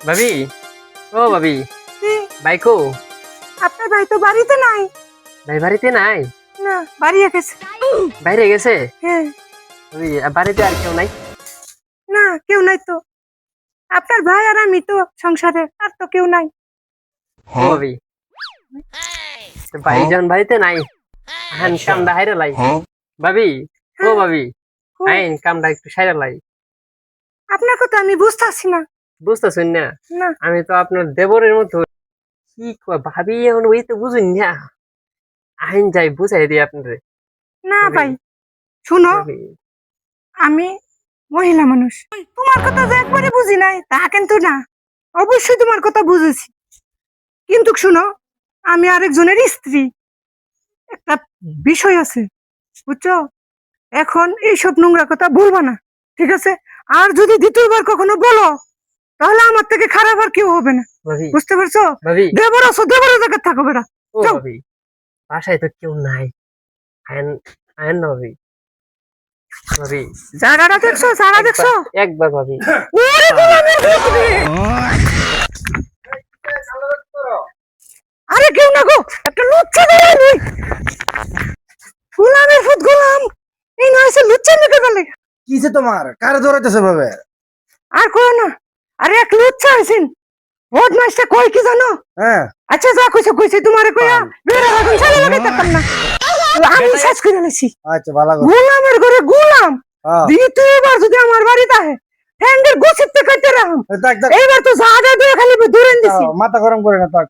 ভাবি, ও ভাবি, কি? ভাই কো? আপনার ভাই তো বাড়িতে নাই। ভাই বাড়িতে নাই? না, বাড়িয়ে গেছে। বাইরে গেছে? হ্যাঁ। ভাবি, বাড়িতে আর কেউ নাই? না, কেউ নাই তো। আপনার ভাই আর আমি তো সংসারে, আর তো কেউ নাই। ও ভাবি, তো ভাই যখন বাড়িতে নাই, হ্যাঁ কামটা হাইরে লাই। ভাবি, ও হ্যাঁ। ভাবি, আইন কামটা একটু সাইরা লাই। আপনার কথা আমি বুঝতেছি না। বুঝতেছেন না? না। আমি তো আপনার দেবরের মতো। কি ভাবি, এখন ওই তো বুঝুন না। আইন যাই বুঝাই দিই আপনারে। না ভাবি, ভাই, শুনো, ভাবি, আমি মহিলা মানুষ। তোমার কথা যে একবারে বুঝি নাই তা কিন্তু না। অবশ্যই তোমার কথা বুঝেছি। কিন্তু শুনো, আমি আরেকজনের স্ত্রী। একটা বিষয় আছে, বুঝছো? এখন এইসব নোংরা কথা বলবা না, ঠিক আছে? আর যদি দ্বিতীয়বার কখনো বলো, তাহলে আমার থেকে খারাপ আর কেউ হবে না। ভাবি, বুঝতে পারছো? ভাবি, দেবর আছো, দেবরের জায়গায় থাকো বেটা। ও যাও। ভাবি, বাসায় তো কেউ নাই। আইন, আইন না ভাবি। ভাবি, জায়গাটা দেখছো, জায়গা দেখছো? একবার ভাবি। ওরে গোলামের ভূত রে! আরে কেউ না গো, একটা লুচ্চা দেয় নই। গোলামের ভূত গোলাম, এই নয় সে লুচ্চা নিতে গেলে। কিসে তোমার কারে ধরাইতেছে ভাবে? আর কো না, আরে এক লুচ্চা আছেন, বদমাইশটা কই কি জানো? হ্যাঁ, আচ্ছা যা কইছে কইছে, তোমারে কইয়া বেড়া লাগুন ছাড়া লাগাইতাম না। আমি শেষ করে নিছি। আচ্ছা ভালো কথা। গোলামের ঘরে গোলাম, হ্যাঁ, দ্বিতীয়বার যদি আমার বাড়িতে আহে, ঠ্যাঙ্গের গোছিতে কাটতে রাখুন। দেখ দেখ, এইবার তো জায়গা দিয়ে খালি দূরেন দিছি। মাথা গরম করে না থাক।